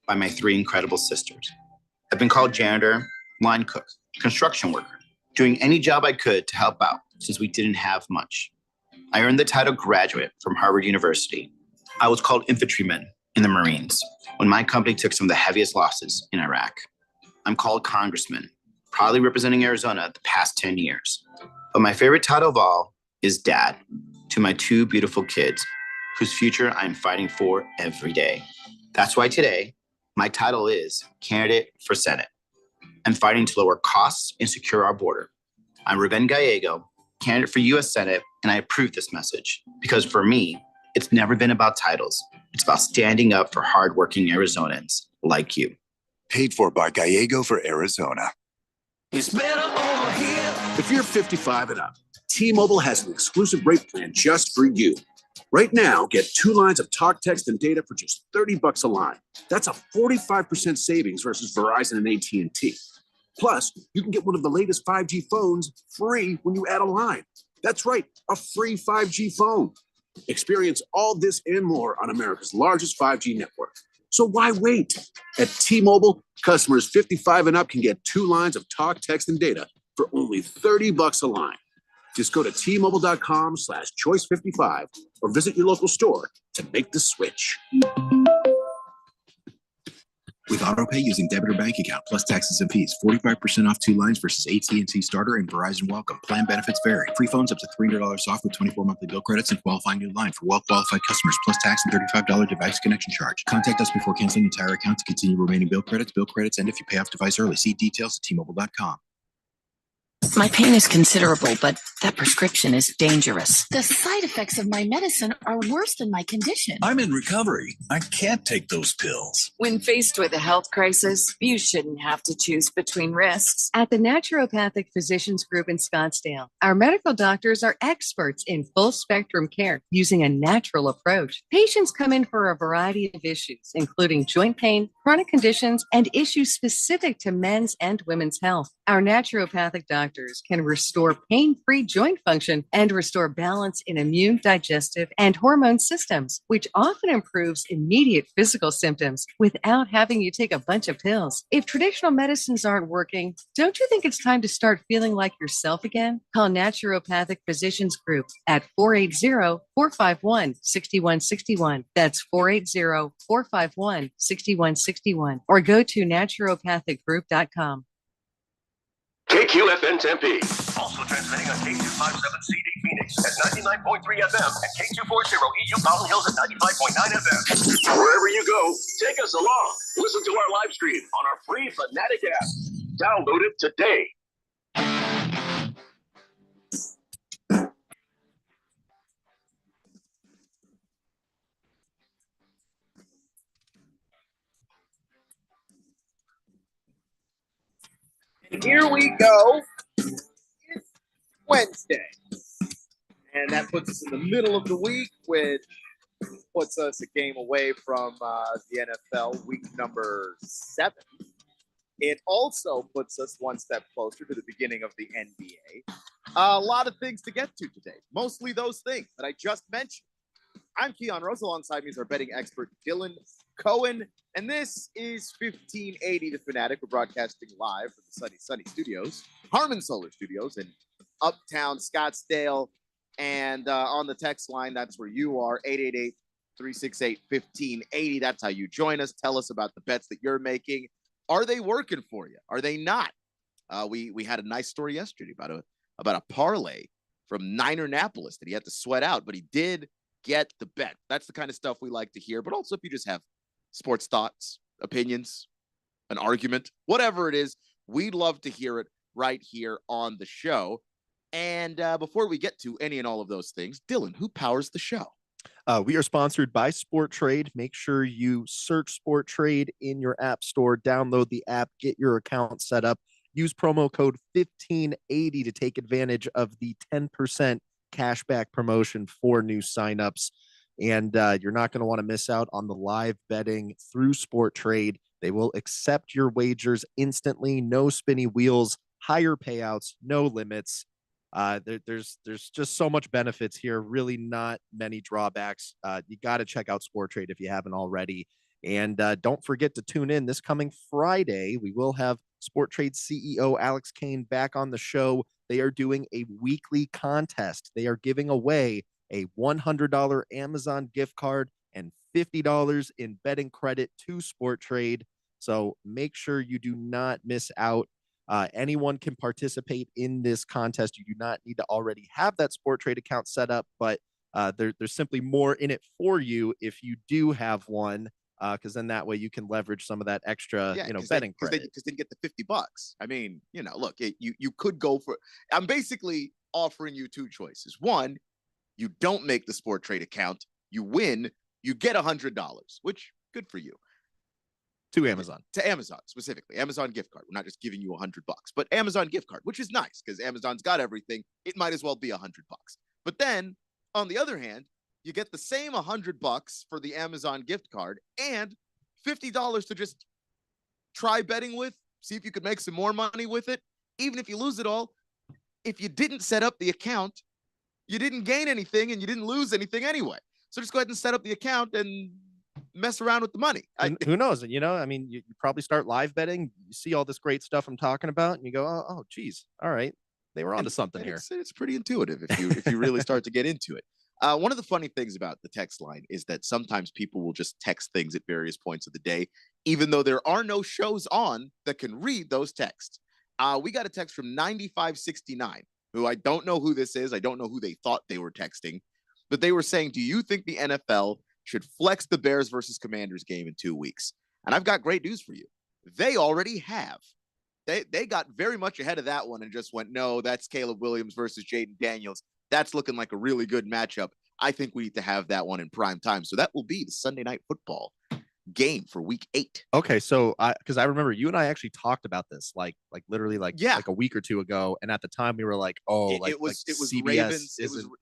by my three incredible sisters. I've been called janitor, line cook, construction worker, doing any job I could to help out since we didn't have much. I earned the title graduate from Harvard University. I was called infantryman in the Marines when my company took some of the heaviest losses in Iraq. I'm called congressman, proudly representing Arizona the past 10 years. But my favorite title of all is dad to my two beautiful kids, whose future I'm fighting for every day. That's why today, my title is candidate for Senate. I'm fighting to lower costs and secure our border. I'm Ruben Gallego, candidate for U.S. Senate, and I approve this message because for me, it's never been about titles. It's about standing up for hardworking Arizonans like you. Paid for by Gallego for Arizona. It's better over here. If you're 55 and up, T-Mobile has an exclusive rate plan just for you. Right now, get 2 lines of talk, text, and data for just $30 a line. That's a 45% savings versus Verizon and AT&T. Plus, you can get one of the latest 5G phones free when you add a line. That's right, a free 5G phone. Experience all this and more on America's largest 5G network. So why wait? At T-Mobile, customers 55 and up can get 2 lines of talk, text, and data for only $30 a line. Just go to T-Mobile.com/choice55 or visit your local store to make the switch. With AutoPay using debit or bank account plus taxes and fees, 45% off 2 lines versus AT&T Starter and Verizon Welcome. Plan benefits vary. Free phones up to $300 off with 24 monthly bill credits and qualifying new line for well-qualified customers plus tax and $35 device connection charge. Contact us before canceling the entire account to continue remaining bill credits, and if you pay off device early. See details at T-Mobile.com. My pain is considerable, but that prescription is dangerous. The side effects of my medicine are worse than my condition. I'm in recovery. I can't take those pills. When faced with a health crisis, you shouldn't have to choose between risks. At the Naturopathic Physicians Group in Scottsdale, our medical doctors are experts in full spectrum care using a natural approach. Patients come in for a variety of issues, including joint pain, chronic conditions, and issues specific to men's and women's health. Our naturopathic doctors can restore pain-free joint function and restore balance in immune, digestive, and hormone systems, which often improves immediate physical symptoms without having you take a bunch of pills. If traditional medicines aren't working, don't you think it's time to start feeling like yourself again? Call Naturopathic Physicians Group at 480-451-6161. That's 480-451-6161. Or go to naturopathicgroup.com. KQFN Tempe. Also transmitting on K257CD Phoenix at 99.3 FM and K240 EU Mountain Hills at 95.9 FM. Wherever you go, take us along. Listen to our live stream on our free Fanatic app. Download it today. And here we go. It's Wednesday. And that puts us in the middle of the week, which puts us a game away from the NFL week number 7. It also puts us one step closer to the beginning of the NBA. A lot of things to get to today, mostly those things that I just mentioned. I'm Keon Rose. Alongside me is our betting expert, Dylan Cohen. And this is 1580 The Fanatic. We're broadcasting live from the Sunny Studios, Harmon Solar Studios in Uptown Scottsdale. And on the text line, that's where you are, 888-368-1580. That's how you join us. Tell us about the bets that you're making. Are they working for you? Are they not? We had a nice story yesterday about a parlay from Niner-Napolis that he had to sweat out, but he did get the bet. That's the kind of stuff we like to hear. But also if you just have sports thoughts, opinions, an argument, whatever it is, we'd love to hear it right here on the show. And before we get to any and all of those things, Dylan, who powers the show? We are sponsored by Sport Trade. Make sure you search Sport Trade in your app store, download the app, get your account set up, use promo code 1580 to take advantage of the 10% cashback promotion for new signups. And you're not going to want to miss out on the live betting through Sport Trade. They will accept your wagers instantly. No spinny wheels, higher payouts, no limits. There's just so much benefits here. Really not many drawbacks. You got to check out Sport Trade if you haven't already. And don't forget to tune in this coming Friday. We will have Sport Trade CEO Alex Kane back on the show. They are doing a weekly contest. They are giving away a $100 Amazon gift card and $50 in betting credit to Sport Trade. So make sure you do not miss out. Anyone can participate in this contest. You do not need to already have that Sport Trade account set up, but there's simply more in it for you if you do have one, because then that way you can leverage some of that extra, betting credit. Because they get the $50. I mean, look, you could go for. I'm basically offering you two choices. One, you don't make the Sport Trade account, you win, you get $100, which good for you. To Amazon specifically, Amazon gift card. We're not just giving you $100, but Amazon gift card, which is nice because Amazon's got everything. It might as well be $100. But then on the other hand, you get the same $100 for the Amazon gift card and $50 to just try betting with, see if you could make some more money with it. Even if you lose it all, if you didn't set up the account, you didn't gain anything and you didn't lose anything anyway. So just go ahead and set up the account and mess around with the money. Who knows? You probably start live betting. You see all this great stuff I'm talking about, and you go, "Oh, geez, all right, they were onto something here." It's pretty intuitive if you really start to get into it. One of the funny things about the text line is that sometimes people will just text things at various points of the day, even though there are no shows on that can read those texts. We got a text from 9569, who I don't know who this is. I don't know who they thought they were texting, but they were saying, "Do you think the NFL should flex the Bears versus Commanders game in 2 weeks?" And I've got great news for you. They already have. They got very much ahead of that one and just went, "No, that's Caleb Williams versus Jaden Daniels. That's looking like a really good matchup. I think we need to have that one in prime time." So that will be the Sunday Night Football game for week 8. Okay, so because I remember you and I actually talked about this like literally like a week or two ago, and at the time we were like, it was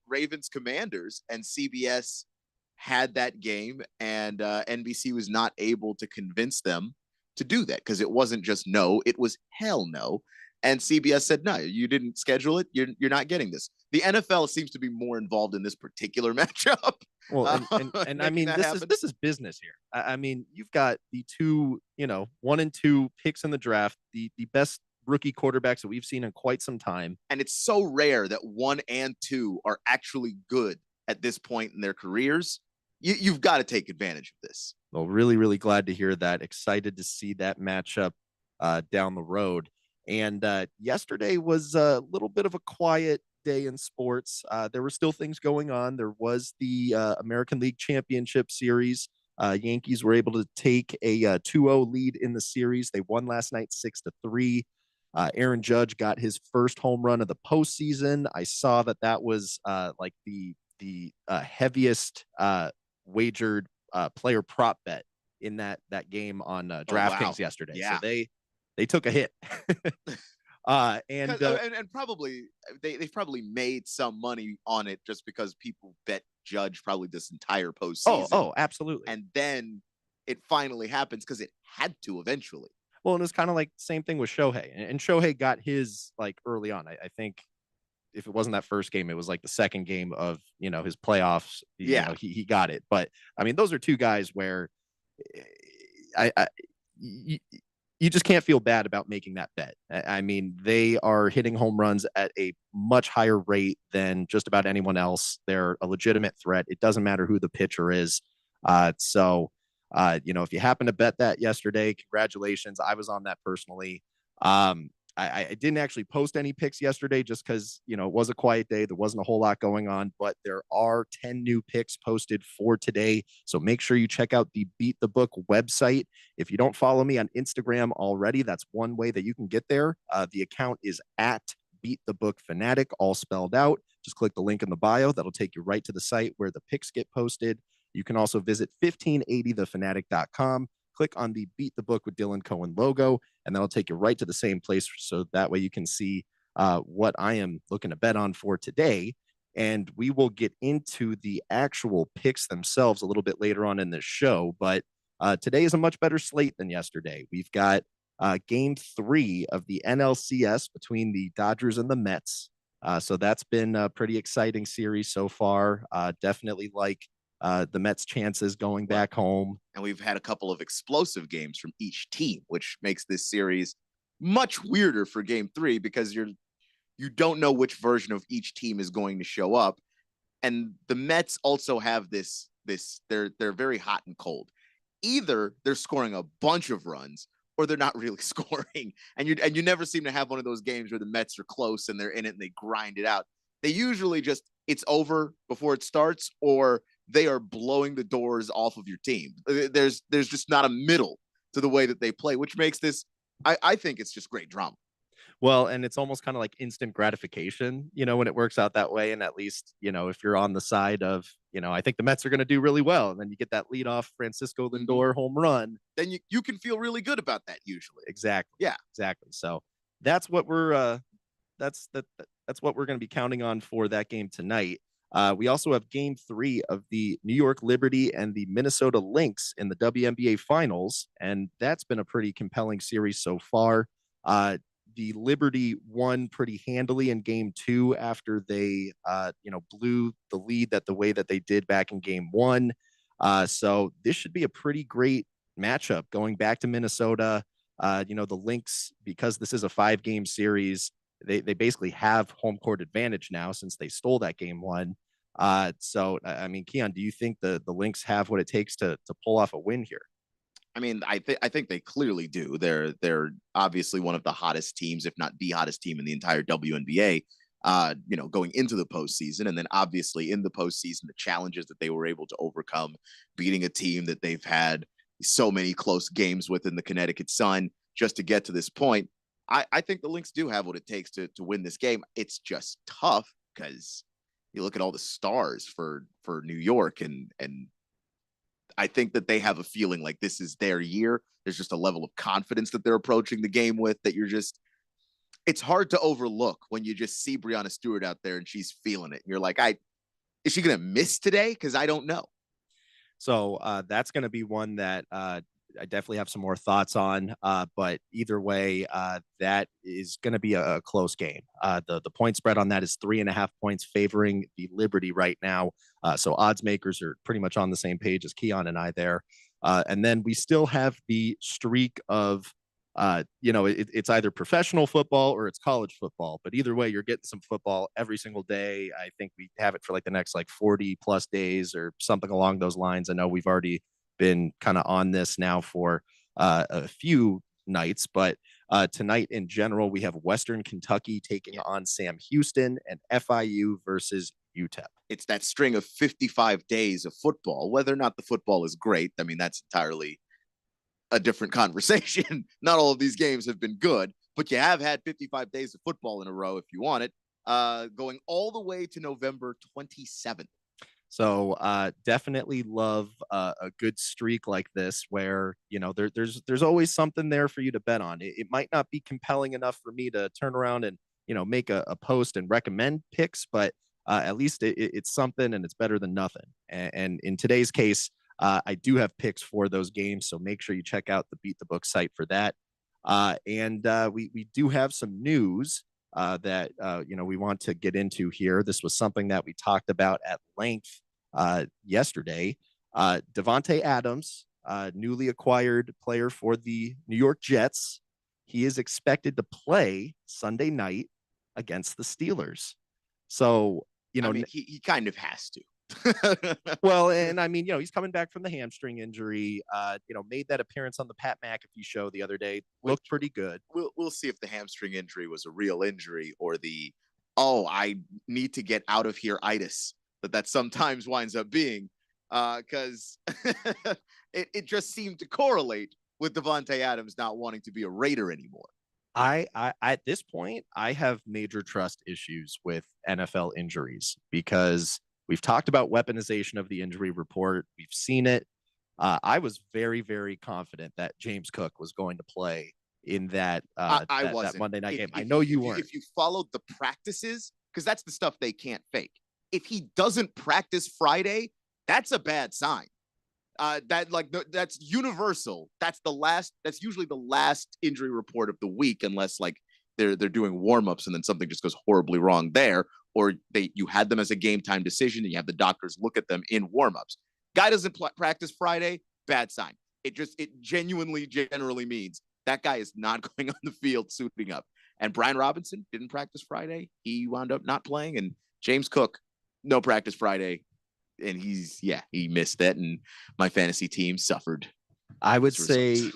Ravens Commanders, and CBS had that game, and NBC was not able to convince them to do that because it wasn't just no, it was hell no. And CBS said, "No, you didn't schedule it. You're not getting this." The NFL seems to be more involved in this particular matchup. Well, and I mean, this is business here. I mean, you've got the two, 1 and 2 picks in the draft, the best rookie quarterbacks that we've seen in quite some time. And it's so rare that 1 and 2 are actually good at this point in their careers. You've got to take advantage of this. Well, really, really glad to hear that. Excited to see that matchup down the road. And yesterday was a little bit of a quiet day in sports. There were still things going on. There was the American League Championship Series. Yankees were able to take a 2-0 lead in the series. They won last night 6-3. Aaron Judge got his first home run of the postseason. I saw that was like the heaviest wagered player prop bet in that game on DraftKings yesterday. Yeah. So they took a hit. And probably they've probably made some money on it just because people bet Judge probably this entire postseason. Oh, absolutely. And then it finally happens because it had to eventually. Well, and it's kind of like same thing with Shohei. And Shohei got his like early on. I think if it wasn't that first game, it was like the second game of his playoffs. He got it. But I mean, those are two guys where you just can't feel bad about making that bet. I mean, they are hitting home runs at a much higher rate than just about anyone else. They're a legitimate threat. It doesn't matter who the pitcher is. So if you happen to bet that yesterday, congratulations. I was on that personally. I didn't actually post any picks yesterday just because, it was a quiet day. There wasn't a whole lot going on, but there are 10 new picks posted for today. So make sure you check out the Beat the Book website. If you don't follow me on Instagram already, that's one way that you can get there. The account is at Beat the Book Fanatic, all spelled out. Just click the link in the bio. That'll take you right to the site where the picks get posted. You can also visit 1580thefanatic.com. Click on the Beat the Book with Dylan Cohen logo, and that'll take you right to the same place. So that way you can see what I am looking to bet on for today. And we will get into the actual picks themselves a little bit later on in the show. But today is a much better slate than yesterday. We've got game 3 of the NLCS between the Dodgers and the Mets. So that's been a pretty exciting series so far. Definitely like the Mets' chances going back home. And we've had a couple of explosive games from each team, which makes this series much weirder for game 3 because you don't know which version of each team is going to show up. And the Mets also have this they're very hot and cold. Either they're scoring a bunch of runs or they're not really scoring. And you never seem to have one of those games where the Mets are close and they're in it and they grind it out. They usually just, it's over before it starts, or they are blowing the doors off of your team. There's just not a middle to the way that they play, which makes this, I think it's just great drama. Well, and it's almost kind of like instant gratification, when it works out that way. And at least, if you're on the side of, I think the Mets are going to do really well. And then you get that leadoff Francisco Lindor home run. Then you can feel really good about that usually. Exactly. Yeah, exactly. So that's what we're, that's what we're going to be counting on for that game tonight. We also have game 3 of the New York Liberty and the Minnesota Lynx in the WNBA finals. And that's been a pretty compelling series so far. The Liberty won pretty handily in game 2 after they, blew the lead the way that they did back in game 1. So this should be a pretty great matchup going back to Minnesota. The Lynx, because this is a 5-game series, they basically have home court advantage now since they stole that game 1. So, I mean, Keon, do you think the Lynx have what it takes to pull off a win here? I mean, I think they clearly do. They're obviously one of the hottest teams, if not the hottest team in the entire WNBA, going into the postseason. And then obviously in the postseason, the challenges that they were able to overcome, beating a team that they've had so many close games with in the Connecticut Sun just to get to this point. I think the Lynx do have what it takes to win this game. It's just tough because you look at all the stars for New York and I think that they have a feeling like this is their year. There's just a level of confidence that they're approaching the game with that it's hard to overlook when you just see Breanna Stewart out there and she's feeling it. And you're like, is she going to miss today? Because I don't know. So that's going to be one that I definitely have some more thoughts on. But either way, that is going to be a close game. The point spread on that is 3.5 points favoring the Liberty right now. So odds makers are pretty much on the same page as Keon and I there. And then we still have the streak of, it's either professional football or it's college football. But either way, you're getting some football every single day. I think we have it for like the next 40 plus days or something along those lines. I know we've already been kind of on this now for a few nights, but tonight in general, we have Western Kentucky taking on Sam Houston and FIU versus UTEP. It's that string of 55 days of football. Whether or not the football is great, I mean, that's entirely a different conversation. Not all of these games have been good, but you have had 55 days of football in a row if you want it, going all the way to November 27th. So definitely love a good streak like this where, there's always something there for you to bet on. It might not be compelling enough for me to turn around and, make a post and recommend picks, but at least it's something and it's better than nothing. And in today's case, I do have picks for those games. So make sure you check out the Beat the Book site for that. And we do have some news that we want to get into here. This was something that we talked about at length yesterday. Davante Adams, newly acquired player for the New York Jets. He is expected to play Sunday night against the Steelers. So, he kind of has to. Well, and I mean, he's coming back from the hamstring injury, made that appearance on the Pat McAfee show the other day, looked pretty good. We'll see if the hamstring injury was a real injury or I need to get out of here itis that sometimes winds up being, because it just seemed to correlate with Davante Adams not wanting to be a Raider anymore. I at this point, I have major trust issues with NFL injuries because we've talked about weaponization of the injury report. We've seen it. I was very, very confident that James Cook was going to play in that that Monday night game. I know you weren't. If you followed the practices, because that's the stuff they can't fake. If he doesn't practice Friday, that's a bad sign. That's universal. That's usually the last injury report of the week, unless they're doing warmups and then something just goes horribly wrong there, or you had them as a game time decision and you have the doctors look at them in warmups. Guy doesn't practice Friday, bad sign. It genuinely generally means that guy is not going on the field suiting up. And Brian Robinson didn't practice Friday. He wound up not playing. And James Cook, no practice Friday. And he missed that. And my fantasy team suffered. I would say,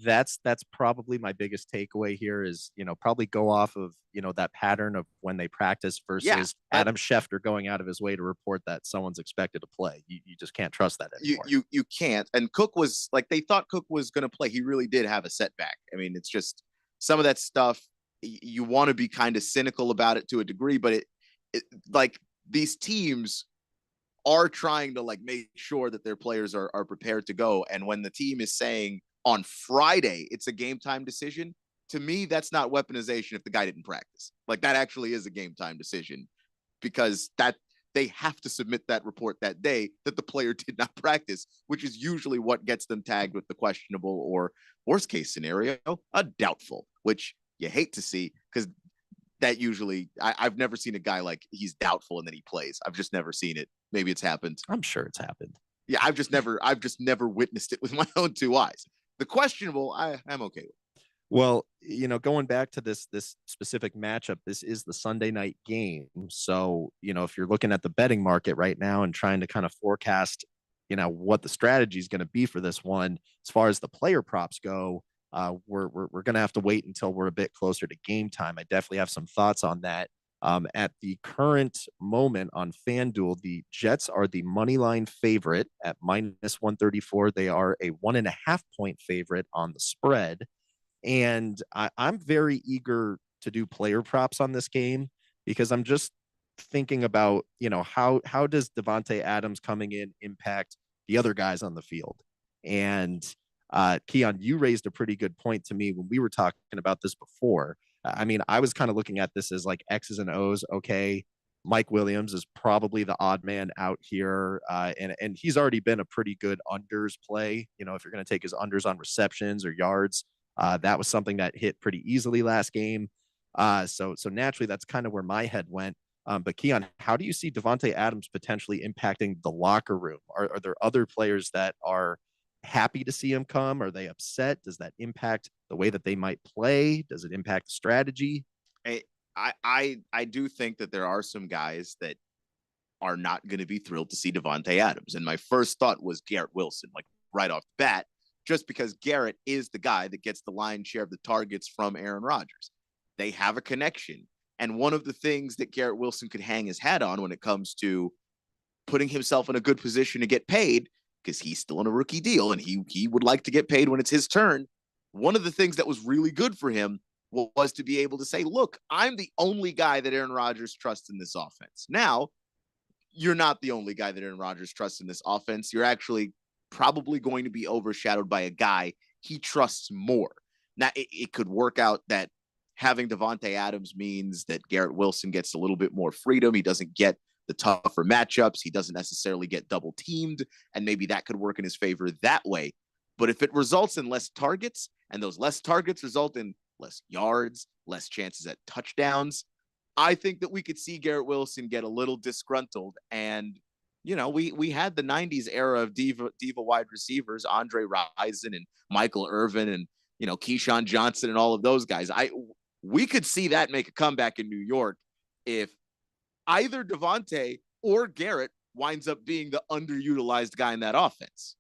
that's probably my biggest takeaway here is, probably go off of, that pattern of when they practice versus Adam Schefter going out of his way to report that someone's expected to play. You just can't trust that anymore. You can't. And Cook was like, they thought Cook was going to play. He really did have a setback. I mean, it's just some of that stuff. You want to be kind of cynical about it to a degree, but it like these teams are trying to like make sure that their players are prepared to go. And when the team is saying on Friday, it's a game time decision, to me, that's not weaponization if the guy didn't practice. Like that actually is a game time decision because that they have to submit that report that day that the player did not practice, which is usually what gets them tagged with the questionable or worst case scenario, a doubtful, which you hate to see because that usually I've never seen a guy like he's doubtful and then he plays. I've just never seen it. Maybe it's happened. I'm sure it's happened. Yeah, I've just never witnessed it with my own two eyes. The questionable, I'm okay with. Well, going back to this specific matchup, this is the Sunday night game. So, if you're looking at the betting market right now and trying to kind of forecast, what the strategy is going to be for this one, as far as the player props go, we're going to have to wait until we're a bit closer to game time. I definitely have some thoughts on that. At the current moment on FanDuel, the Jets are the money line favorite at -134. They are a 1.5 point favorite on the spread. And I'm very eager to do player props on this game because I'm just thinking about, how does Davante Adams coming in impact the other guys on the field? And Keon, you raised a pretty good point to me when we were talking about this before. I mean, I was kind of looking at this as like X's and O's. Okay, Mike Williams is probably the odd man out here. And he's already been a pretty good unders play. If you're going to take his unders on receptions or yards, that was something that hit pretty easily last game. So naturally, that's kind of where my head went. But Keon, how do you see Davante Adams potentially impacting the locker room? Are there other players that are happy to see him come? Are they upset? Does that impact the way that they might play? Does it impact the strategy? I do think that there are some guys that are not going to be thrilled to see Davante Adams. And my first thought was Garrett Wilson, like right off the bat, just because Garrett is the guy that gets the lion's share of the targets from Aaron Rodgers. They have a connection. And one of the things that Garrett Wilson could hang his hat on when it comes to putting himself in a good position to get paid, because he's still on a rookie deal and he would like to get paid when it's his turn. One of the things that was really good for him was to be able to say, look, I'm the only guy that Aaron Rodgers trusts in this offense. Now, you're not the only guy that Aaron Rodgers trusts in this offense. You're actually probably going to be overshadowed by a guy he trusts more. Now, it could work out that having Davante Adams means that Garrett Wilson gets a little bit more freedom. He doesn't get the tougher matchups. He doesn't necessarily get double teamed, and maybe that could work in his favor that way. But if it results in less targets, and those less targets result in less yards, less chances at touchdowns, I think that we could see Garrett Wilson get a little disgruntled. And, we had the 90s era of diva wide receivers, Andre Rison and Michael Irvin and, Keyshawn Johnson and all of those guys. We could see that make a comeback in New York if either Davante or Garrett winds up being the underutilized guy in that offense.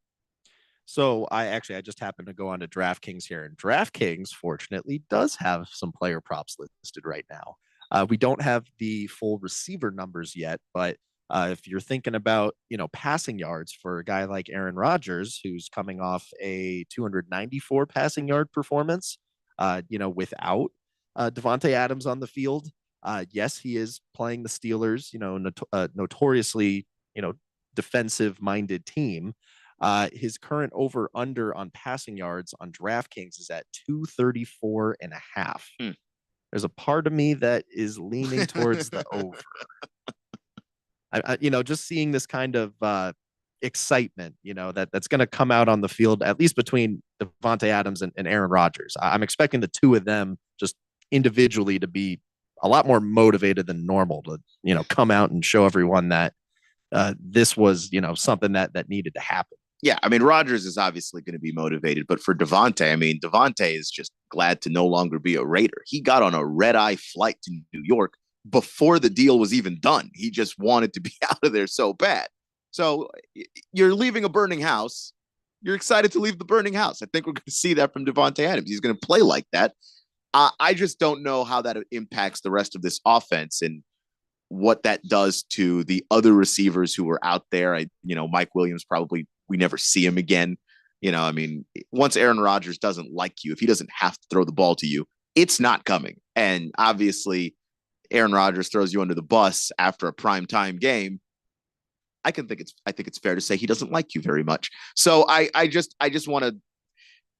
So I just happened to go on to DraftKings here, and DraftKings fortunately does have some player props listed right now. We don't have the full receiver numbers yet, but if you're thinking about, passing yards for a guy like Aaron Rodgers, who's coming off a 294 passing yard performance, without Davante Adams on the field. Yes, he is playing the Steelers, notoriously, defensive-minded team. His current over-under on passing yards on DraftKings is at 234.5. There's a part of me that is leaning towards the over. Just seeing this kind of excitement, that's going to come out on the field, at least between Davante Adams and Aaron Rodgers. I'm expecting the two of them just individually to be a lot more motivated than normal to, come out and show everyone that this was, something that needed to happen. Yeah, I mean, Rodgers is obviously going to be motivated, but for Davante, I mean, Davante is just glad to no longer be a Raider. He got on a red-eye flight to New York before the deal was even done. He just wanted to be out of there so bad. So you're leaving a burning house. You're excited to leave the burning house. I think we're going to see that from Davante Adams. He's going to play like that. I just don't know how that impacts the rest of this offense and what that does to the other receivers who were out there. Mike Williams probably, we never see him again. I mean, once Aaron Rodgers doesn't like you, if he doesn't have to throw the ball to you, it's not coming. And obviously, Aaron Rodgers throws you under the bus after a primetime game. I think it's fair to say he doesn't like you very much. So I just want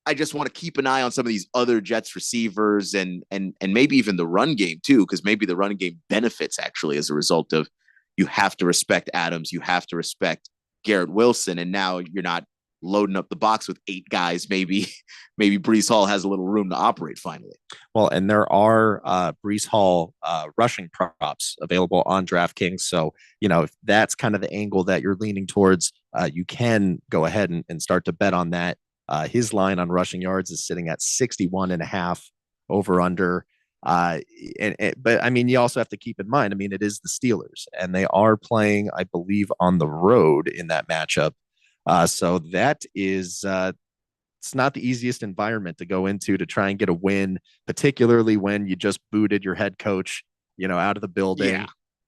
to keep an eye on some of these other Jets receivers and maybe even the run game too, because maybe the run game benefits actually as a result of you have to respect Adams, you have to respect Garrett Wilson, and now you're not loading up the box with 8 guys. Maybe Breece Hall has a little room to operate finally. Well, and there are Breece Hall rushing props available on DraftKings. So, if that's kind of the angle that you're leaning towards, you can go ahead and start to bet on that. His line on rushing yards is sitting at 61.5 over under. But I mean, you also have to keep in mind, I mean, it is the Steelers and they are playing, I believe, on the road in that matchup. So that is, it's not the easiest environment to go into to try and get a win, particularly when you just booted your head coach, out of the building.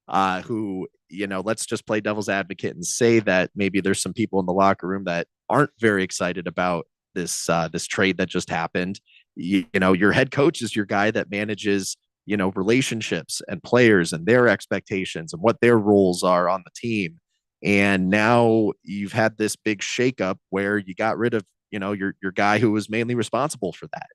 Yeah. Who, let's just play devil's advocate and say that maybe there's some people in the locker room that aren't very excited about this trade that just happened. Your head coach is your guy that manages, relationships and players and their expectations and what their roles are on the team. And now you've had this big shakeup where you got rid of, your guy who was mainly responsible for that.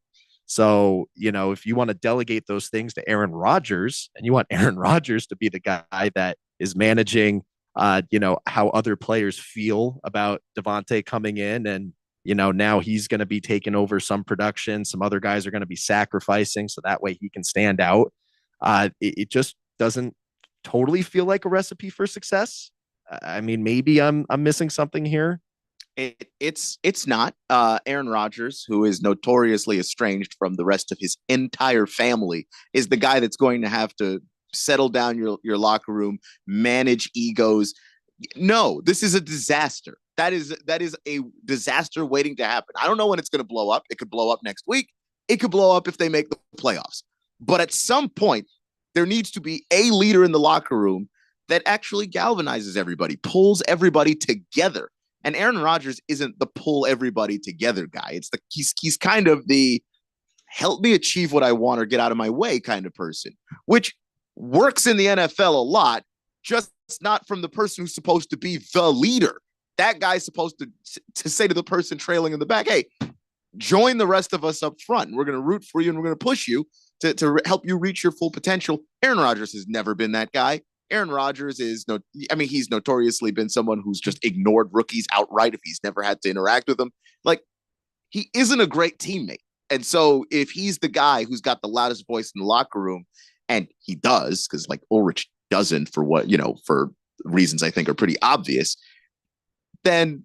So, if you want to delegate those things to Aaron Rodgers and you want Aaron Rodgers to be the guy that is managing, how other players feel about Davante coming in and, now he's going to be taking over some production. Some other guys are going to be sacrificing so that way he can stand out. It just doesn't totally feel like a recipe for success. I mean, maybe I'm missing something here. It's not. Aaron Rodgers, who is notoriously estranged from the rest of his entire family, is the guy that's going to have to settle down your locker room, manage egos. No, this is a disaster. That is a disaster waiting to happen. I don't know when it's going to blow up. It could blow up next week. It could blow up if they make the playoffs. But at some point, there needs to be a leader in the locker room that actually galvanizes everybody, pulls everybody together. And Aaron Rodgers isn't the pull everybody together guy. It's he's kind of the help me achieve what I want or get out of my way kind of person, which works in the NFL a lot, just not from the person who's supposed to be the leader. That guy's supposed to say to the person trailing in the back, hey, join the rest of us up front. We're going to root for you and we're going to push you to help you reach your full potential. Aaron Rodgers has never been that guy. Aaron Rodgers he's notoriously been someone who's just ignored rookies outright if he's never had to interact with them. Like, he isn't a great teammate. And so if he's the guy who's got the loudest voice in the locker room, and he does, because like Ulrich doesn't for for reasons I think are pretty obvious, then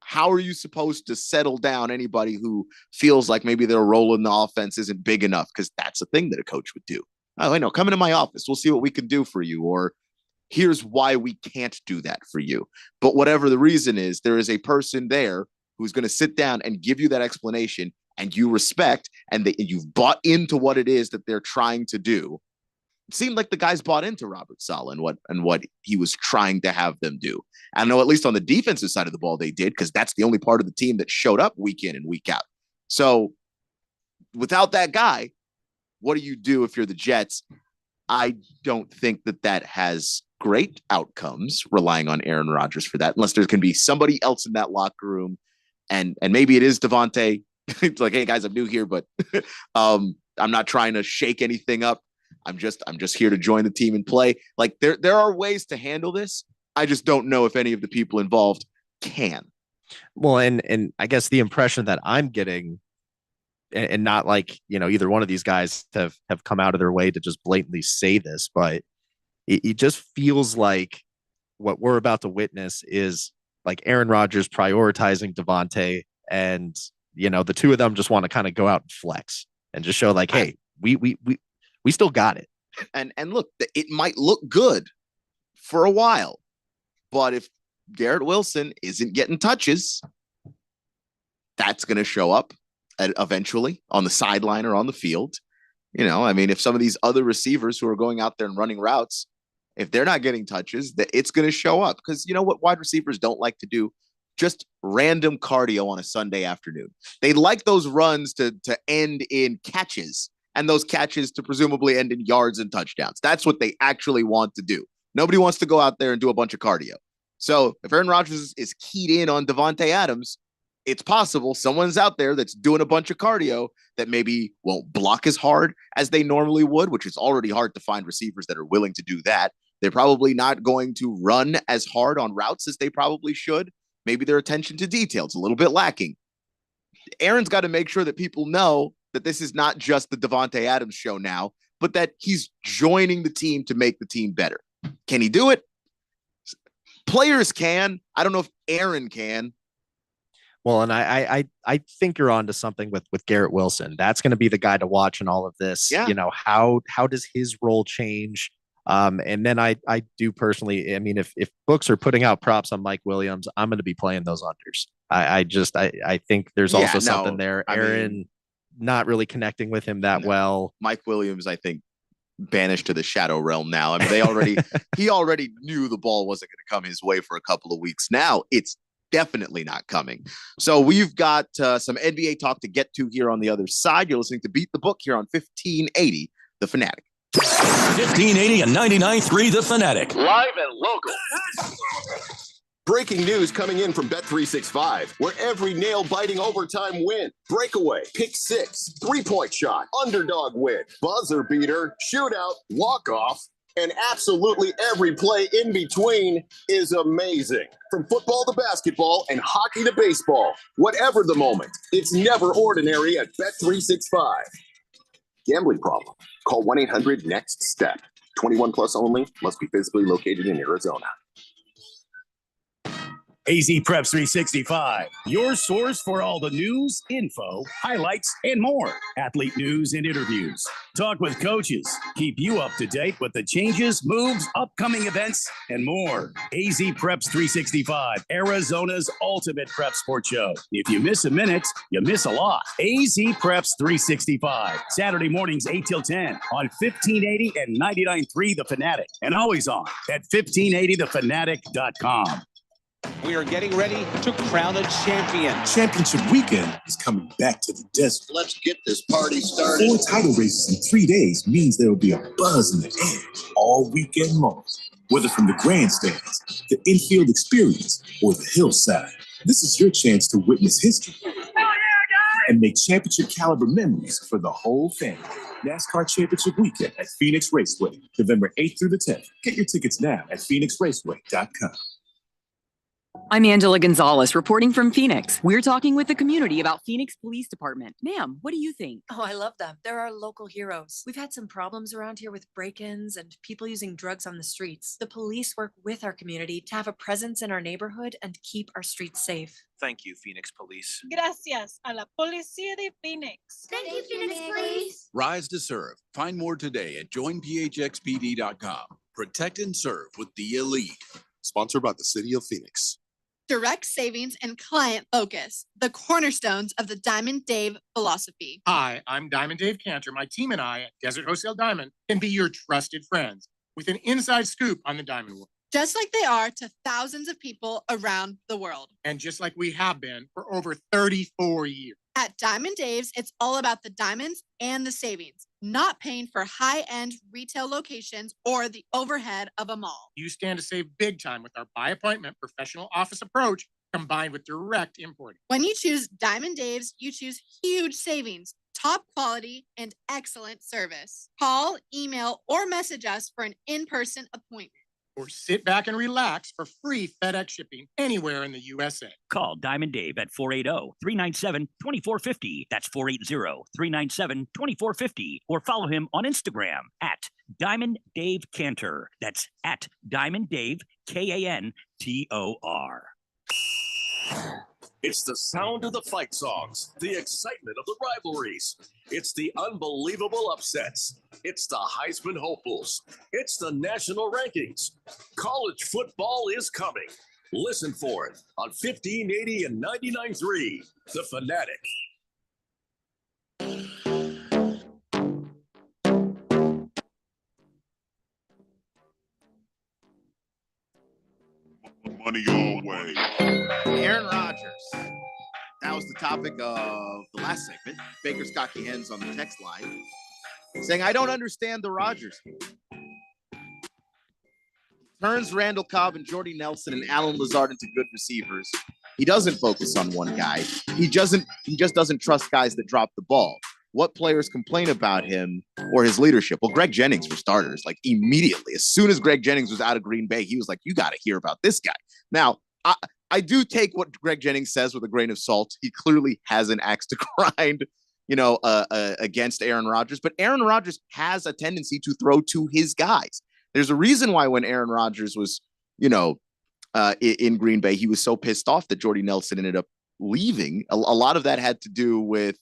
how are you supposed to settle down anybody who feels like maybe their role in the offense isn't big enough? Because that's a thing that a coach would do. Oh, I know. Come into my office. We'll see what we can do for you. Or here's why we can't do that for you. But whatever the reason is, there is a person there who's going to sit down and give you that explanation, and you respect, and you've bought into what it is that they're trying to do. It seemed like the guys bought into Robert Saleh and what he was trying to have them do. I know at least on the defensive side of the ball they did, because that's the only part of the team that showed up week in and week out. So without that guy, what do you do if you're the Jets? I don't think that has great outcomes relying on Aaron Rodgers for that, unless there can be somebody else in that locker room. And maybe it is Davante. It's like, hey guys, I'm new here, but I'm not trying to shake anything up. I'm just here to join the team and play. Like there are ways to handle this. I just don't know if any of the people involved can. Well, and I guess the impression that I'm getting, and not like, either one of these guys have come out of their way to just blatantly say this, but it just feels like what we're about to witness is like Aaron Rodgers prioritizing Devontae, and the two of them just want to kind of go out and flex and just show like, hey, we still got it. And look, it might look good for a while, but if Garrett Wilson isn't getting touches, that's going to show up eventually on the sideline or on the field. If some of these other receivers who are going out there and running routes, if they're not getting touches, it's going to show up. Because you know what wide receivers don't like to do? Just random cardio on a Sunday afternoon. They like those runs to end in catches, and those catches to presumably end in yards and touchdowns. That's what they actually want to do. Nobody wants to go out there and do a bunch of cardio. So if Aaron Rodgers is keyed in on Devontae Adams, it's possible someone's out there that's doing a bunch of cardio that maybe won't block as hard as they normally would, which is already hard to find receivers that are willing to do that. They're probably not going to run as hard on routes as they probably should. Maybe their attention to detail is a little bit lacking. Aaron's got to make sure that people know that this is not just the Devontae Adams show now, but that he's joining the team to make the team better. Can he do it? Players can. I don't know if Aaron can. Well, and I think you're onto something with Garrett Wilson. That's going to be the guy to watch in all of this. Yeah. How does his role change? And then I do personally, if books are putting out props on Mike Williams, I'm going to be playing those unders. I think there's also something there. Aaron not really connecting with him that well. Mike Williams, I think, banished to the shadow realm now. He already knew the ball wasn't going to come his way for a couple of weeks. Now it's definitely not coming. So we've got some NBA talk to get to here on the other side. You're listening to Beat the Book here on 1580 The Fanatic. 1580 and 99.3 The Fanatic. Live and local. Breaking news coming in from Bet365, where every nail-biting overtime win, breakaway, pick six, three-point shot, underdog win, buzzer beater, shootout, walk-off, and absolutely every play in between is amazing. From football to basketball and hockey to baseball, whatever the moment, it's never ordinary at Bet365. Gambling problem? Call 1-800-NEXT-STEP. 21 plus only. Must be physically located in Arizona. AZ Preps 365, your source for all the news, info, highlights, and more. Athlete news and interviews. Talk with coaches. Keep you up to date with the changes, moves, upcoming events, and more. AZ Preps 365, Arizona's ultimate prep sports show. If you miss a minute, you miss a lot. AZ Preps 365, Saturday mornings 8 till 10 on 1580 and 99.3 The Fanatic, and always on at 1580thefanatic.com. We are getting ready to crown a champion. Championship weekend is coming back to the desert. Let's get this party started. 4 title races in 3 days means there will be a buzz in the air all weekend long. Whether from the grandstands, the infield experience, or the hillside, this is your chance to witness history and make championship caliber memories for the whole family. NASCAR Championship Weekend at Phoenix Raceway, November 8th through the 10th. Get your tickets now at phoenixraceway.com. I'm Angela Gonzalez, reporting from Phoenix. We're talking with the community about Phoenix Police Department. Ma'am, what do you think? Oh, I love them. They're our local heroes. We've had some problems around here with break-ins and people using drugs on the streets. The police work with our community to have a presence in our neighborhood and keep our streets safe. Thank you, Phoenix Police. Gracias a la Policía de Phoenix. Thank you, Phoenix Police. Rise to serve. Find more today at joinphxpd.com. Protect and serve with the elite. Sponsored by the City of Phoenix. Direct savings and client focus, the cornerstones of the Diamond Dave philosophy. Hi, I'm Diamond Dave Cantor. My team and I at Desert Wholesale Diamond can be your trusted friends with an inside scoop on the diamond world. Just like they are to thousands of people around the world. And just like we have been for over 34 years. At Diamond Dave's, it's all about the diamonds and the savings, not paying for high-end retail locations or the overhead of a mall. You stand to save big time with our by appointment professional office approach combined with direct importing. When you choose Diamond Dave's, you choose huge savings, top quality, and excellent service. Call, email, or message us for an in-person appointment. Or sit back and relax for free FedEx shipping anywhere in the USA. Call Diamond Dave at 480-397-2450. That's 480-397-2450. Or follow him on Instagram at Diamond Dave Cantor. That's at Diamond Dave, Kantor. It's the sound of the fight songs, the excitement of the rivalries. It's the unbelievable upsets. It's the Heisman hopefuls. It's the national rankings. College football is coming. Listen for it on 1580 and 99.3, The Fanatic. Money your way. Aaron Rodgers. That was the topic of the last segment. Baker's cocky hens on the text line saying, I don't understand the Rodgers. Turns Randall Cobb and Jordy Nelson and Alan Lazard into good receivers. He doesn't focus on one guy. He just doesn't trust guys that drop the ball. What players complain about him or his leadership? Well, Greg Jennings, for starters, like immediately, as soon as Greg Jennings was out of Green Bay, he was like, you got to hear about this guy. Now, I do take what Greg Jennings says with a grain of salt. He clearly has an axe to grind, against Aaron Rodgers, but Aaron Rodgers has a tendency to throw to his guys. There's a reason why when Aaron Rodgers was, in Green Bay, he was so pissed off that Jordy Nelson ended up leaving. A lot of that had to do with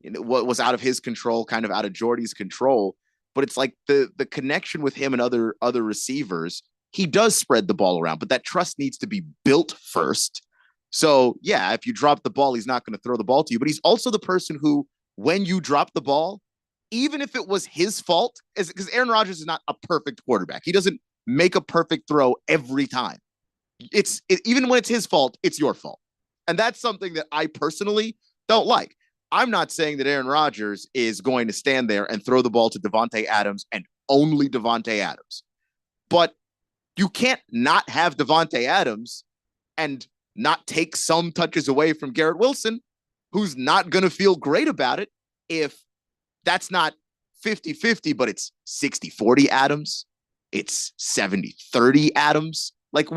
what was out of his control, kind of out of Jordy's control. But it's like the connection with him and other receivers, he does spread the ball around, but that trust needs to be built first. So yeah, if you drop the ball, he's not going to throw the ball to you, but he's also the person who, when you drop the ball, even if it was his fault, because Aaron Rodgers is not a perfect quarterback. He doesn't make a perfect throw every time. Even when it's his fault, it's your fault. And that's something that I personally don't like. I'm not saying that Aaron Rodgers is going to stand there and throw the ball to Davante Adams and only Davante Adams. But you can't not have Davante Adams and not take some touches away from Garrett Wilson, who's not going to feel great about it if that's not 50-50, but it's 60-40 Adams. It's 70-30 Adams. Like,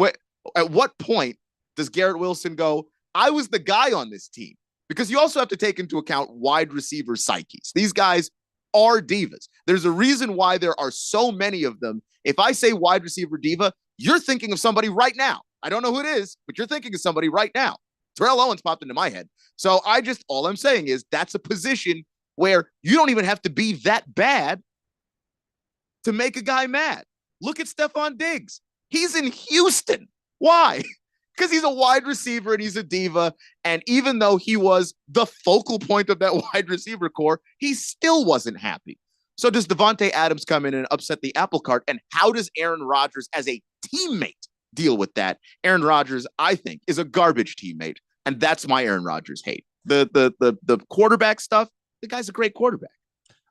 at what point does Garrett Wilson go, I was the guy on this team? Because you also have to take into account wide receiver psyches. These guys are divas. There's a reason why there are so many of them. If I say wide receiver diva, you're thinking of somebody right now. I don't know who it is, but you're thinking of somebody right now. Terrell Owens popped into my head. So all I'm saying is that's a position where you don't even have to be that bad to make a guy mad. Look at Stephon Diggs. He's in Houston. Why? Because he's a wide receiver and he's a diva. And even though he was the focal point of that wide receiver core, he still wasn't happy. So does Davante Adams come in and upset the apple cart? And how does Aaron Rodgers as a teammate deal with that? Aaron Rodgers, I think, is a garbage teammate. And that's my Aaron Rodgers hate. The quarterback stuff, the guy's a great quarterback.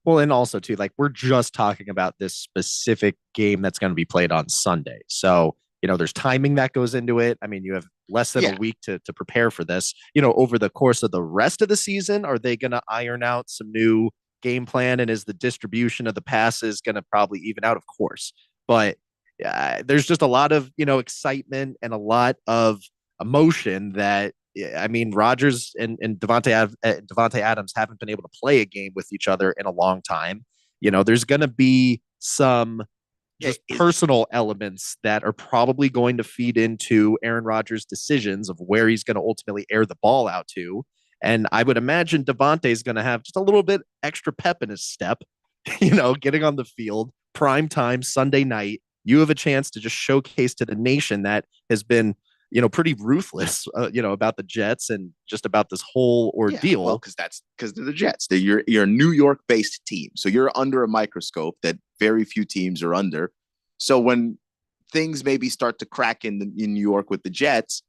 Well, and also too, like, we're just talking about this specific game that's going to be played on Sunday. So, there's timing that goes into it. I mean, you have less than a week to prepare for this. Over the course of the rest of the season, are they going to iron out some new game plan? And is the distribution of the passes going to probably even out? Of course. But there's just a lot of, excitement and a lot of emotion that, Rodgers and Davante Adams haven't been able to play a game with each other in a long time. There's going to be some just personal elements that are probably going to feed into Aaron Rodgers' decisions of where he's going to ultimately air the ball out to. And I would imagine Davante is going to have just a little bit extra pep in his step, getting on the field, prime time, Sunday night. You have a chance to just showcase to the nation that has been, pretty ruthless, about the Jets and just about this whole ordeal. Yeah, well, because they're the Jets. You're a New York-based team, so you're under a microscope that very few teams are under. So when things maybe start to crack in New York with the Jets,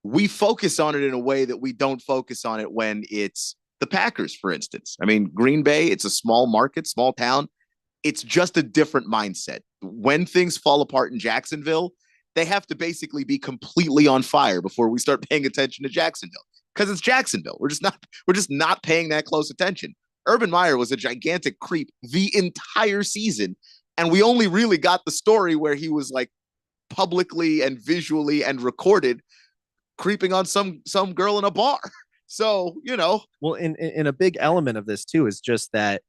we focus on it in a way that we don't focus on it when it's the Packers, for instance. Green Bay, it's a small market, small town. It's just a different mindset. When things fall apart in Jacksonville, they have to basically be completely on fire before we start paying attention to Jacksonville, because it's Jacksonville. We're just not paying that close attention. Urban Meyer was a gigantic creep the entire season, and we only really got the story where he was like publicly and visually and recorded creeping on some girl in a bar. So, Well, in a big element of this too is just that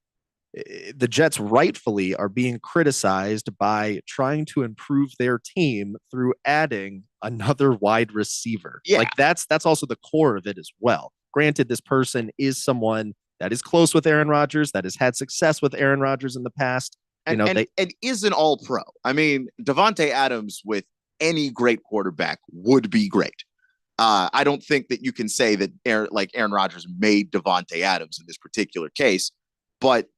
the Jets rightfully are being criticized by trying to improve their team through adding another wide receiver. Yeah. Like that's also the core of it as well. Granted, this person is someone that is close with Aaron Rodgers, that has had success with Aaron Rodgers in the past. And is an all pro. I mean, Davante Adams with any great quarterback would be great. I don't think that you can say that Aaron Rodgers made Davante Adams in this particular case, but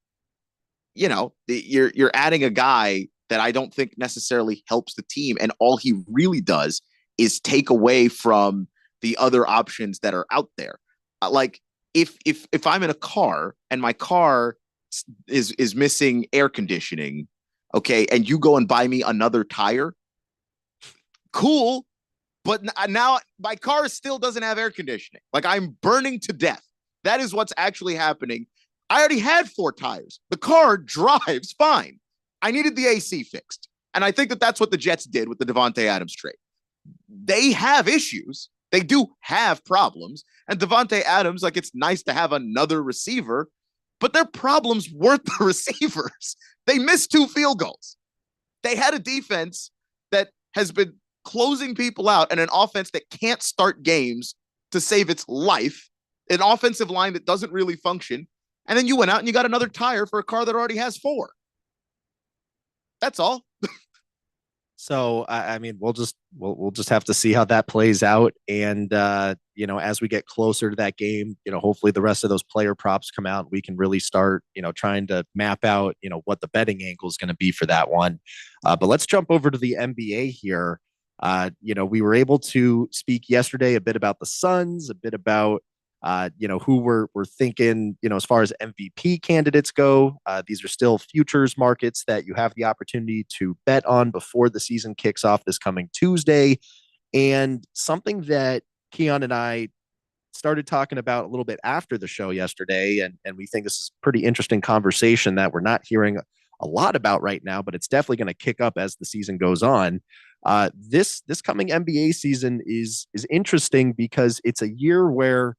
you're adding a guy that I don't think necessarily helps the team, and all he really does is take away from the other options that are out there. Like if I'm in a car and my car is missing air conditioning, okay, and you go and buy me another tire, cool, but now my car still doesn't have air conditioning. Like, I'm burning to death. That is what's actually happening. I already had 4 tires. The car drives fine. I needed the AC fixed. And I think that that's what the Jets did with the Davante Adams trade. They have issues. They do have problems. And Davante Adams, like, it's nice to have another receiver, but their problems weren't the receivers. They missed 2 field goals. They had a defense that has been closing people out and an offense that can't start games to save its life, an offensive line that doesn't really function. And then you went out and you got another tire for a car that already has 4. That's all. So, I mean, we'll just have to see how that plays out. And, as we get closer to that game, hopefully the rest of those player props come out. We can really start, trying to map out, what the betting angle is going to be for that one. But let's jump over to the NBA here. We were able to speak yesterday a bit about the Suns, a bit about, who we're thinking, as far as MVP candidates go. These are still futures markets that you have the opportunity to bet on before the season kicks off this coming Tuesday. And something that Keon and I started talking about a little bit after the show yesterday, and we think this is a pretty interesting conversation that we're not hearing a lot about right now, but it's definitely going to kick up as the season goes on. This coming NBA season is interesting because it's a year where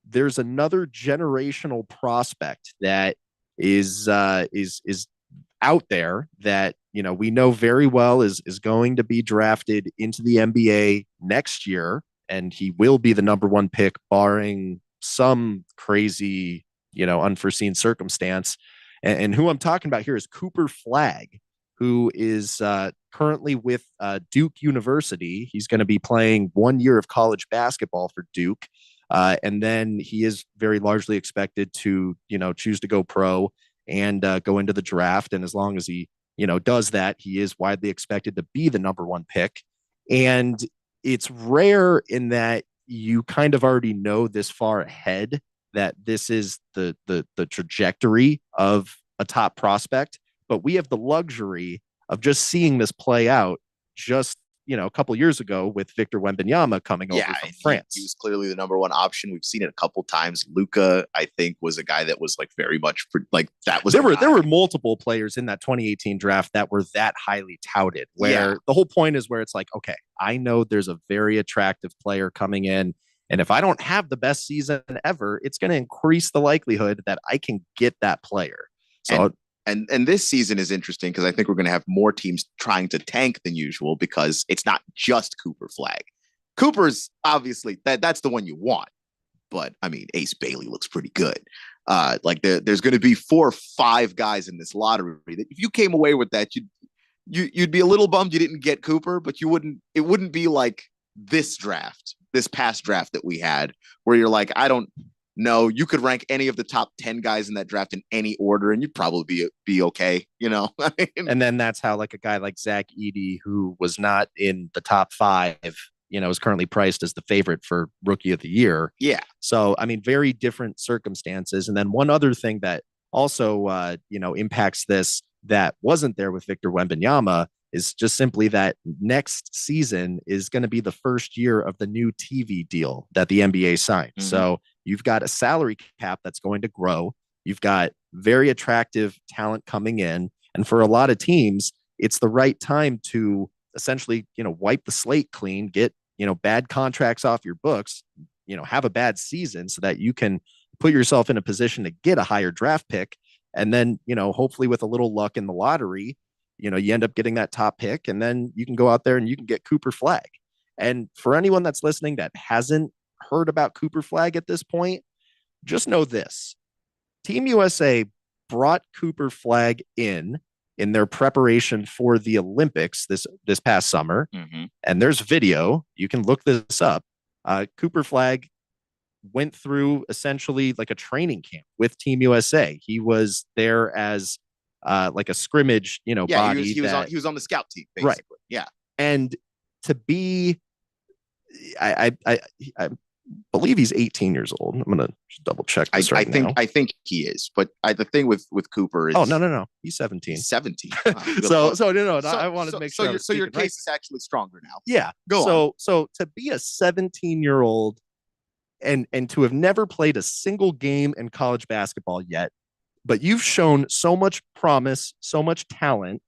there's another generational prospect that is out there that, we know very well is going to be drafted into the NBA next year. And he will be the number 1 pick, barring some crazy, unforeseen circumstance. And who I'm talking about here is Cooper Flagg, who is currently with Duke University. He's going to be playing 1 year of college basketball for Duke. And then he is very largely expected to, choose to go pro and go into the draft. And as long as he, does that, he is widely expected to be the number 1 pick. And it's rare in that you kind of already know this far ahead that this is the trajectory of a top prospect. But we have the luxury of just seeing this play out just, a couple of years ago with Victor Wembanyama coming over from France. He was clearly the number 1 option. We've seen it a couple times. Luka, I think, was a guy that was like very much that was. There were multiple players in that 2018 draft that were that highly touted, where the whole point is where it's like, okay, I know there's a very attractive player coming in, and if I don't have the best season ever, it's going to increase the likelihood that I can get that player. So. And this season is interesting because I think we're going to have more teams trying to tank than usual because it's not just Cooper Flagg. Cooper's obviously that's the one you want, but I mean, Ace Bailey looks pretty good. There's going to be 4 or 5 guys in this lottery that if you came away with that, you'd be a little bummed you didn't get Cooper, but it wouldn't be like this past draft that we had where you're like, I don't. No, you could rank any of the top 10 guys in that draft in any order, and you'd probably be okay, And then that's how like a guy like Zach Edey, who was not in the top 5, is currently priced as the favorite for Rookie of the Year. Yeah. So, I mean, very different circumstances. And then one other thing that also, impacts this that wasn't there with Victor Wembanyama is just simply that next season is going to be the first year of the new TV deal that the NBA signed. Mm-hmm. So you've got a salary cap that's going to grow. You've got very attractive talent coming in. And for a lot of teams, it's the right time to essentially, wipe the slate clean, get, bad contracts off your books, have a bad season so that you can put yourself in a position to get a higher draft pick And then, hopefully with a little luck in the lottery, you end up getting that top pick, and then you can go out there and you can get Cooper Flagg. And for anyone that's listening that hasn't heard about Cooper Flagg at this point, just know this. Team USA brought Cooper Flagg in their preparation for the Olympics this past summer. And there's video. You can look this up. Cooper Flagg went through essentially like a training camp with Team USA. He was there as like a scrimmage, body. He was on the scout team, basically. Right. Yeah. And to be, I believe he's 18 years old. I'm gonna just double check this I think he is, but the thing with Cooper is no, he's 17. He's 17. I wanted to make sure. So your case is actually stronger now. Yeah. Go on. So to be a 17-year-old and to have never played a single game in college basketball yet, but you've shown so much promise, so much talent,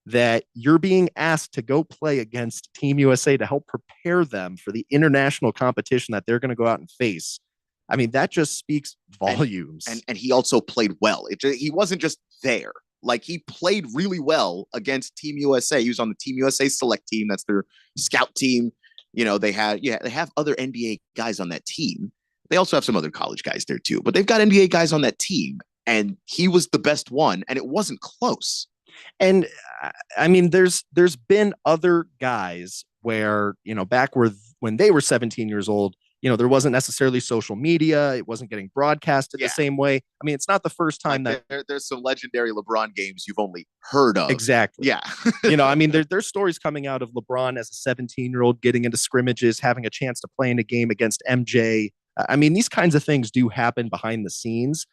that you're being asked to go play against Team USA to help prepare them for the international competition that they're going to go out and face. I mean, that just speaks volumes. And he also played well. He wasn't just there. Like, he played really well against Team USA. He was on the Team USA select team. That's their scout team. They have other NBA guys on that team. They also have some other college guys there too, but they've got NBA guys on that team, and he was the best one, and it wasn't close. And I mean, there's been other guys where, back when they were 17 years old, there wasn't necessarily social media. It wasn't getting broadcasted the same way. I mean, it's not the first time that there's some legendary LeBron games you've only heard of. Exactly. Yeah. I mean, there's stories coming out of LeBron as a 17-year-old getting into scrimmages, having a chance to play in a game against MJ. I mean, these kinds of things do happen behind the scenes.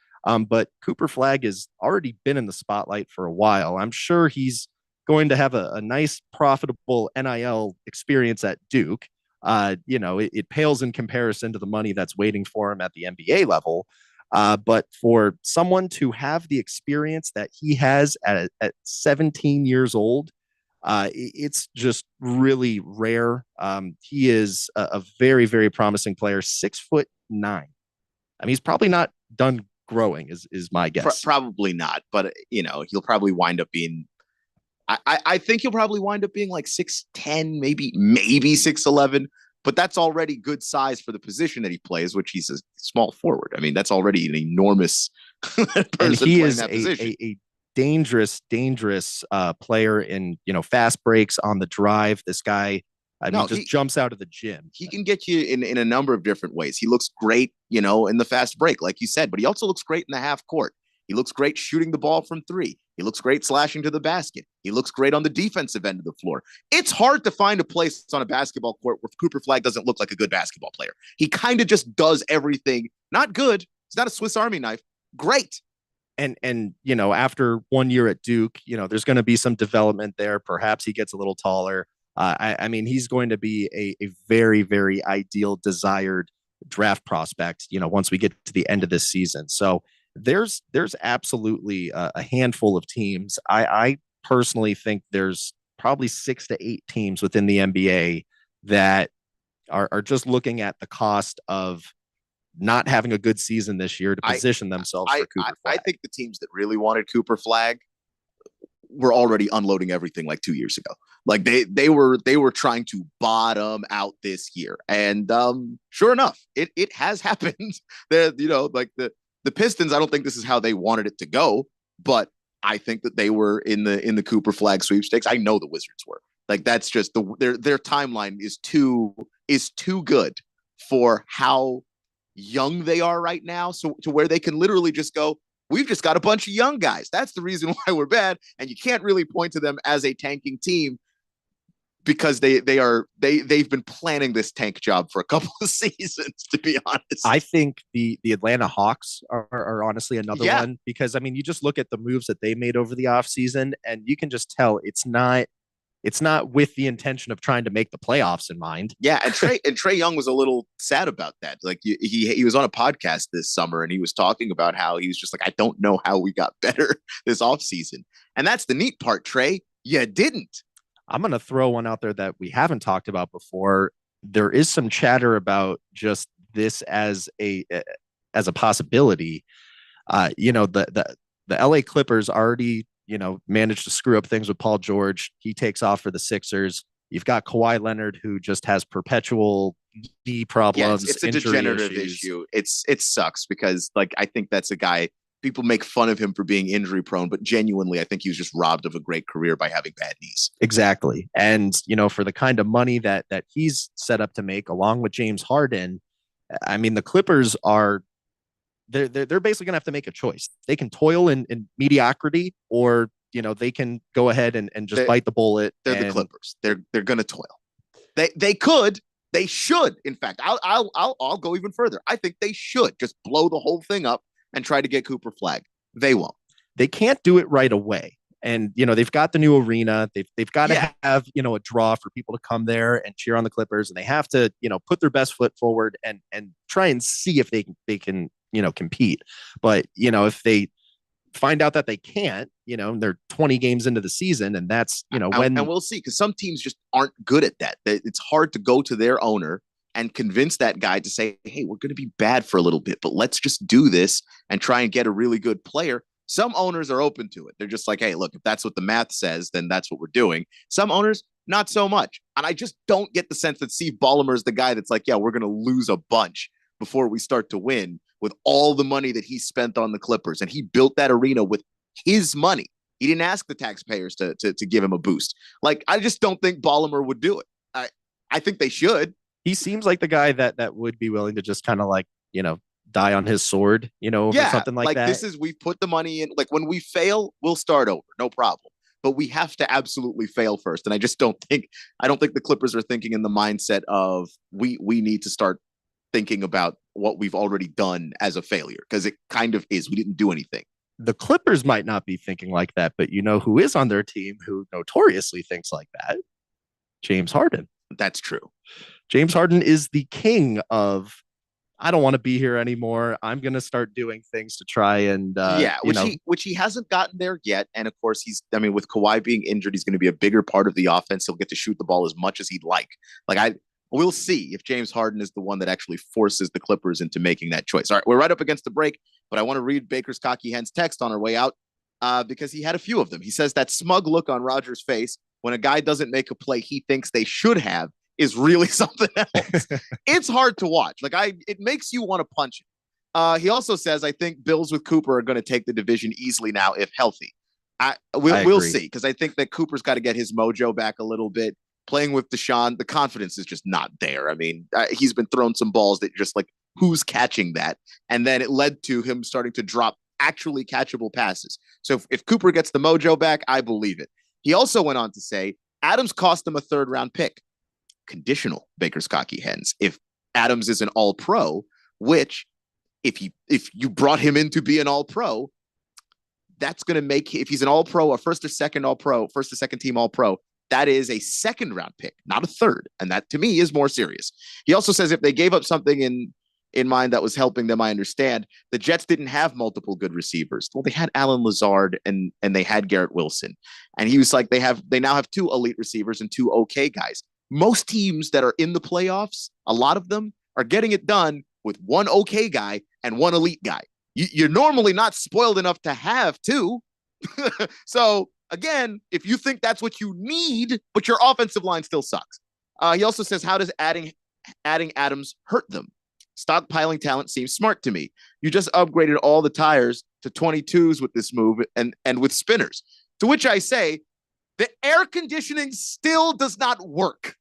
But Cooper Flagg has already been in the spotlight for a while. I'm sure he's going to have a nice, profitable NIL experience at Duke. It pales in comparison to the money that's waiting for him at the NBA level. But for someone to have the experience that he has at 17 years old, it's just really rare. He is a very, very promising player, 6'9". I mean, he's probably not done growing is my guess. Probably not, but he'll probably wind up being, I think he'll probably wind up being like 6'10", maybe 6'11", but that's already good size for the position that he plays, which he's a small forward. I mean, that's already an enormous person and he playing is that position. a dangerous player in, fast breaks on the drive. This guy, he jumps out of the gym. He can get you in a number of different ways. He looks great, in the fast break, like you said, but he also looks great in the half court. He looks great shooting the ball from three. He looks great slashing to the basket. He looks great on the defensive end of the floor. It's hard to find a place on a basketball court where Cooper Flagg doesn't look like a good basketball player. He kind of just does everything. Not good. He's not a Swiss Army knife. Great. And after 1 year at Duke, there's going to be some development there. Perhaps he gets a little taller. I mean, he's going to be a very, very ideal, desired draft prospect, once we get to the end of this season. So there's absolutely a handful of teams. I personally think there's probably 6 to 8 teams within the NBA that are just looking at the cost of not having a good season this year to position themselves for Cooper Flagg. I think the teams that really wanted Cooper Flagg were already unloading everything like 2 years ago. Like they were trying to bottom out this year. And sure enough, it has happened. Like the Pistons, I don't think this is how they wanted it to go, but I think that they were in the Cooper Flagg sweepstakes. I know the Wizards were. Like, that's just their timeline is too good for how young they are right now. So to where they can literally just go, we've just got a bunch of young guys. That's the reason why we're bad. And you can't really point to them as a tanking team because they've been planning this tank job for a couple of seasons, to be honest. I think the Atlanta Hawks are honestly another one, because I mean, you just look at the moves that they made over the offseason and you can just tell it's not with the intention of trying to make the playoffs in mind. Yeah, and Trae Young was a little sad about that. Like he was on a podcast this summer and he was talking about how he was just like, I don't know how we got better this offseason. And that's the neat part, Trae. You didn't. I'm going to throw one out there that we haven't talked about before. There is some chatter about just this as a possibility. The the LA Clippers already, managed to screw up things with Paul George. He takes off for the Sixers. You've got Kawhi Leonard, who just has perpetual knee problems. Yes, it's a degenerative issue. It sucks because I think that's a guy, people make fun of him for being injury prone, but genuinely, I think he was just robbed of a great career by having bad knees. Exactly. And, for the kind of money that he's set up to make along with James Harden, I mean, the Clippers are, they're basically going to have to make a choice. They can toil in mediocrity, or, they can go ahead and just bite the bullet. They're the Clippers. They're going to toil. They should. In fact, I'll go even further. I think they should just blow the whole thing up and try to get Cooper Flag. They won't. They can't do it right away. And, they've got the new arena. They've got to have, a draw for people to come there and cheer on the Clippers. And they have to, put their best foot forward and try and see if they can, compete. But, if they find out that they can't, they're 20 games into the season, and that's, and we'll see, because some teams just aren't good at that. It's hard to go to their owner and convince that guy to say, hey, we're going to be bad for a little bit, but let's just do this and try and get a really good player. Some owners are open to it. They're just like, hey, look, if that's what the math says, then that's what we're doing. Some owners, not so much. And I just don't get the sense that Steve Ballmer is the guy that's like, yeah, we're going to lose a bunch before we start to win, with all the money that he spent on the Clippers. And he built that arena with his money. He didn't ask the taxpayers to give him a boost. I just don't think Ballmer would do it. I think they should. He seems like the guy that would be willing to just kind of die on his sword, over something like that. We put the money in. When we fail, we'll start over. No problem. But we have to absolutely fail first. And I don't think the Clippers are thinking in the mindset of we need to start thinking about what we've already done as a failure, because it kind of is. We didn't do anything. The Clippers might not be thinking like that, but who is on their team who notoriously thinks like that? James Harden. That's true. James Harden is the king of, I don't want to be here anymore. I'm going to start doing things to try and, which he hasn't gotten there yet. And of course, with Kawhi being injured, he's going to be a bigger part of the offense. He'll get to shoot the ball as much as he'd like. We'll see if James Harden is the one that actually forces the Clippers into making that choice. All right, we're right up against the break, but I want to read Baker's Cocky Hen's text on our way out because he had a few of them. He says that smug look on Rodgers' face when a guy doesn't make a play he thinks they should have is really something else. It's hard to watch. It makes you want to punch it. He also says, I think Bills with Cooper are going to take the division easily now if healthy. We'll see, because I think that Cooper's got to get his mojo back a little bit. Playing with Deshaun, the confidence is just not there. I mean, he's been throwing some balls that just who's catching that? And then it led to him starting to drop actually catchable passes. So if Cooper gets the mojo back, I believe it. He also went on to say, Adams cost him a 3rd round pick. Conditional, Baker's Cocky Hens. If Adams is an all-pro, which if you brought him in to be an all-pro, that's going to make, if he's an all-pro, a first or second team all-pro, that is a 2nd round pick, not a 3rd. And that to me is more serious. He also says if they gave up something in mind that was helping them, I understand. The Jets didn't have multiple good receivers. Well, they had Alan Lazard and they had Garrett Wilson. And he was like, they now have 2 elite receivers and 2 okay guys. Most teams that are in the playoffs, a lot of them are getting it done with 1 okay guy and 1 elite guy. You're normally not spoiled enough to have 2. So again, if you think that's what you need, but your offensive line still sucks. He also says, how does adding Adams hurt them? Stockpiling talent seems smart to me. You just upgraded all the tires to 22s with this move and with spinners. To which I say, the air conditioning still does not work.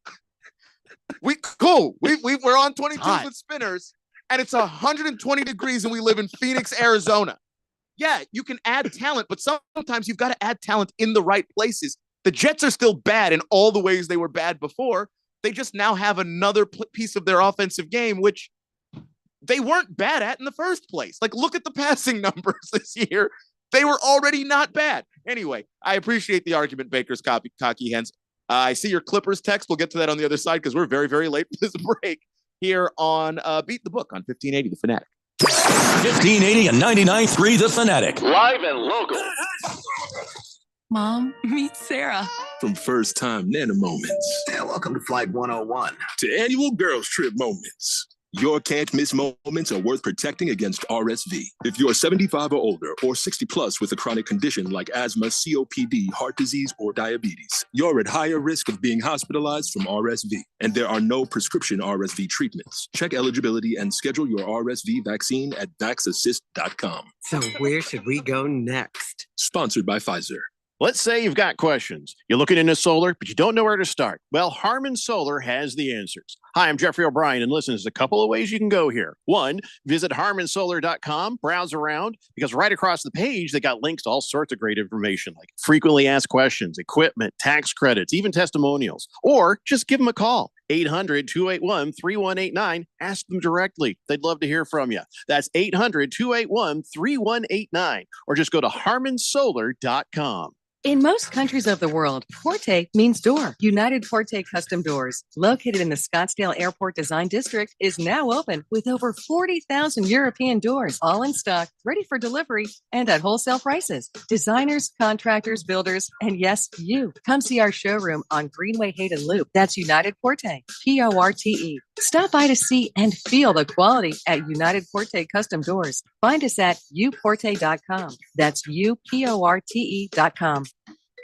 We're on 22s with spinners, and it's 120 degrees, and we live in Phoenix, Arizona. Yeah, you can add talent, but sometimes you've got to add talent in the right places. The Jets are still bad in all the ways they were bad before. They just now have another piece of their offensive game, which they weren't bad at in the first place. Look at the passing numbers this year. They were already not bad. Anyway, I appreciate the argument, Baker's Cocky Hens. I see your Clippers text. We'll get to that on the other side because we're very, very late for this break here on Beat the Book on 1580 The Fanatic. 1580 and 99.3 The Fanatic. Live and local. Mom, meet Sarah. From first time Nana moments. Yeah, welcome to Flight 101. To annual girls trip moments. Your can't miss moments are worth protecting against RSV. If you're 75 or older or 60 plus with a chronic condition like asthma, COPD, heart disease, or diabetes, you're at higher risk of being hospitalized from RSV. And there are no prescription RSV treatments. Check eligibility and schedule your RSV vaccine at vaxassist.com. So where should we go next? Sponsored by Pfizer. Let's say you've got questions. You're looking into solar, but you don't know where to start. Well, Harmon Solar has the answers. Hi, I'm Jeffrey O'Brien, and listen, there's a couple of ways you can go here. One, visit harmonsolar.com, browse around, because right across the page, they got links to all sorts of great information, like frequently asked questions, equipment, tax credits, even testimonials. Or just give them a call. 800-281-3189. Ask them directly. They'd love to hear from you. That's 800-281-3189. Or just go to harmonsolar.com. In most countries of the world, Porte means door. United Porte Custom Doors, located in the Scottsdale Airport Design District, is now open with over 40,000 European doors, all in stock, ready for delivery, and at wholesale prices. Designers, contractors, builders, and yes, you. Come see our showroom on Greenway Hayden Loop. That's United Porte, Porte. Stop by to see and feel the quality at United Porte Custom Doors. Find us at uporte.com. That's uporte.com.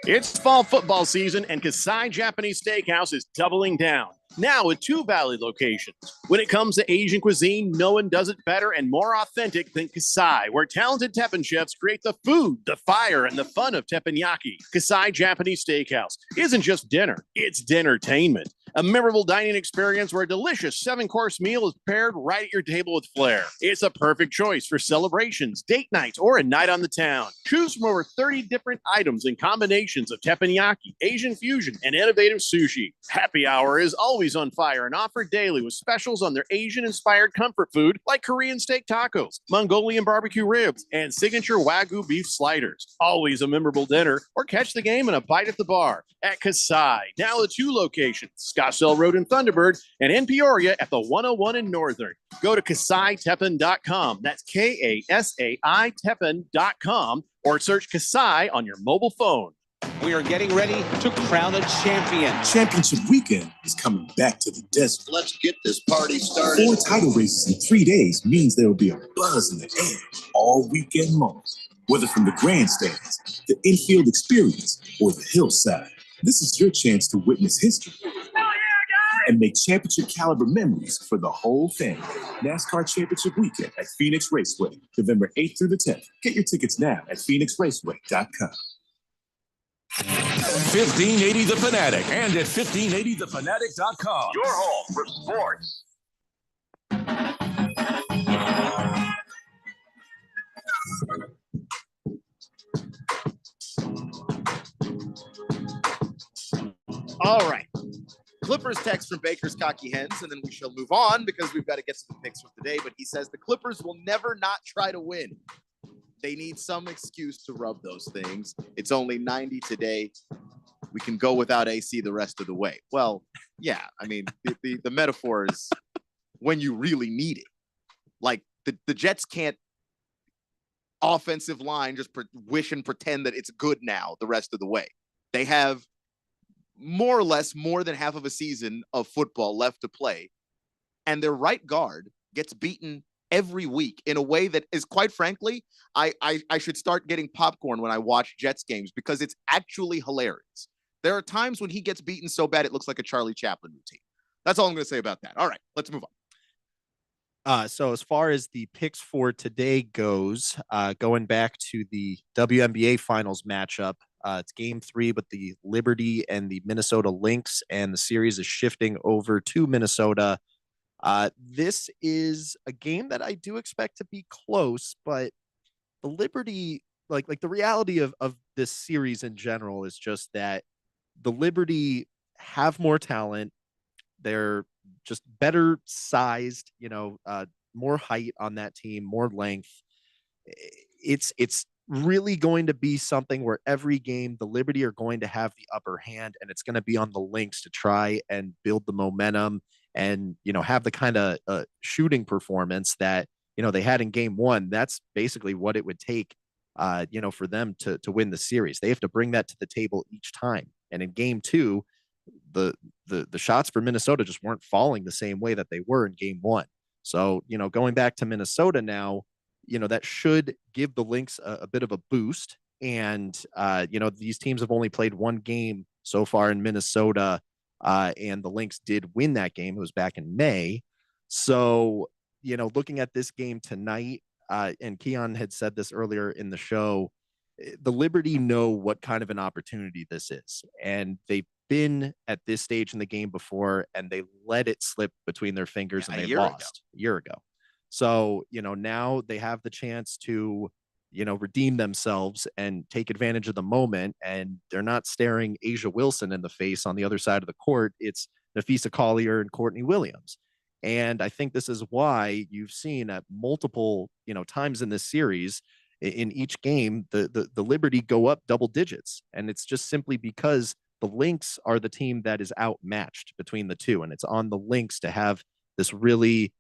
It's fall football season, and Kasai Japanese Steakhouse is doubling down. Now with 2 Valley locations. When it comes to Asian cuisine, no one does it better and more authentic than Kasai, where talented Teppan chefs create the food, the fire, and the fun of teppanyaki. Kasai Japanese Steakhouse isn't just dinner, it's dinnertainment. A memorable dining experience where a delicious 7-course meal is prepared right at your table with flair. It's a perfect choice for celebrations, date nights, or a night on the town. Choose from over 30 different items and combinations of teppanyaki, Asian fusion, and innovative sushi. Happy hour is always on fire and offered daily with specials on their Asian-inspired comfort food like Korean steak tacos, Mongolian barbecue ribs, and signature Wagyu beef sliders. Always a memorable dinner, or catch the game and a bite at the bar at Kasai. Now with 2 locations, Scottsdale Road in Thunderbird and in Peoria at the 101 in Northern. Go to KasaiTeppan.com. That's Kasai Teppan.com, or search Kasai on your mobile phone. We are getting ready to crown a champion. Championship weekend is coming back to the desert. Let's get this party started. 4 title races in 3 days means there will be a buzz in the air all weekend long. Whether from the grandstands, the infield experience, or the hillside, this is your chance to witness history and make championship caliber memories for the whole family. NASCAR Championship Weekend at Phoenix Raceway, November 8th through the 10th. Get your tickets now at phoenixraceway.com. 1580 The Fanatic and at 1580thefanatic.com. Your home for sports. All right. Clippers text from Baker's Cocky Hens, and then we shall move on because we've got to get to the picks for today. But he says the Clippers will never not try to win. They need some excuse to rub those things. It's only 90 today. We can go without AC the rest of the way. Well, yeah. I mean, the metaphor is when you really need it. Like the Jets can't offensive line just wish and pretend that it's good now the rest of the way. They have more or less more than half of a season of football left to play. And their right guard gets beaten every week in a way that is, quite frankly, I should start getting popcorn when I watch Jets games because it's actually hilarious. There are times when he gets beaten so bad it looks like a Charlie Chaplin routine. That's all I'm going to say about that. All right, let's move on. So as far as the picks for today goes, going back to the WNBA Finals matchup, it's Game 3 with the Liberty and the Minnesota Lynx, and the series is shifting over to Minnesota. This is a game that I do expect to be close, but the Liberty, like the reality of this series in general is just that the Liberty have more talent. They're just better sized, more height on that team, more length. It's really going to be something where every game the Liberty are going to have the upper hand, and it's going to be on the Lynx to try and build the momentum and, have the kind of shooting performance that, they had in Game 1. That's basically what it would take, for them to win the series. They have to bring that to the table each time. And in Game 2, the shots for Minnesota just weren't falling the same way that they were in Game 1. So, going back to Minnesota now, that should give the Lynx a bit of a boost. And, these teams have only played one game so far in Minnesota, and the Lynx did win that game. It was back in May. So, looking at this game tonight, and Keon had said this earlier in the show, the Liberty know what kind of an opportunity this is. And they've been at this stage in the game before, and they let it slip between their fingers, and they lost a year ago. So, now they have the chance to, redeem themselves and take advantage of the moment. And they're not staring Asia Wilson in the face on the other side of the court. It's Nafisa Collier and Courtney Williams. And I think this is why you've seen at multiple, times in this series, in each game, the Liberty go up double digits. And it's just simply because the Lynx are the team that is outmatched between the two. And it's on the Lynx to have this really,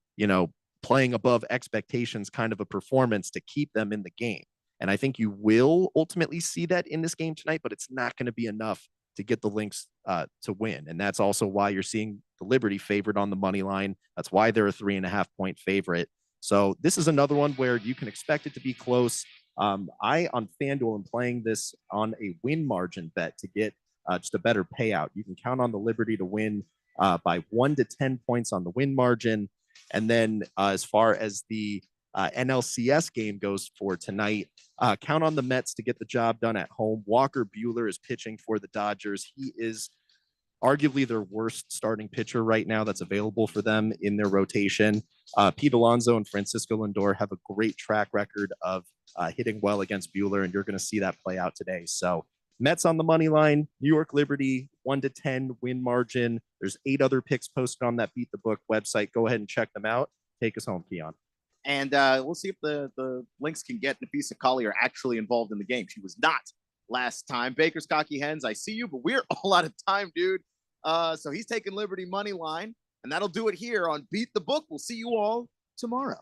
playing above expectations kind of a performance to keep them in the game. And I think you will ultimately see that in this game tonight, but it's not going to be enough to get the Lynx to win. And that's also why you're seeing the Liberty favored on the money line. That's why they're a 3.5-point favorite. So this is another one where you can expect it to be close. I, on FanDuel, am playing this on a win margin bet to get just a better payout. You can count on the Liberty to win by 1 to 10 points on the win margin. And then as far as the NLCS game goes for tonight, count on the Mets to get the job done at home. Walker Buehler is pitching for the Dodgers. He is arguably their worst starting pitcher right now that's available for them in their rotation. Pete Alonso and Francisco Lindor have a great track record of hitting well against Buehler, and you're going to see that play out today. So Mets on the money line, New York Liberty, 1 to 10 win margin. There's 8 other picks posted on that Beat the Book website. Go ahead and check them out. Take us home, Keon. And we'll see if the Lynx can get Nafisa Collier actually involved in the game. She was not last time. Baker's Cocky Hens, I see you, but we're all out of time, dude. So he's taking Liberty money line, and that'll do it here on Beat the Book. We'll see you all tomorrow.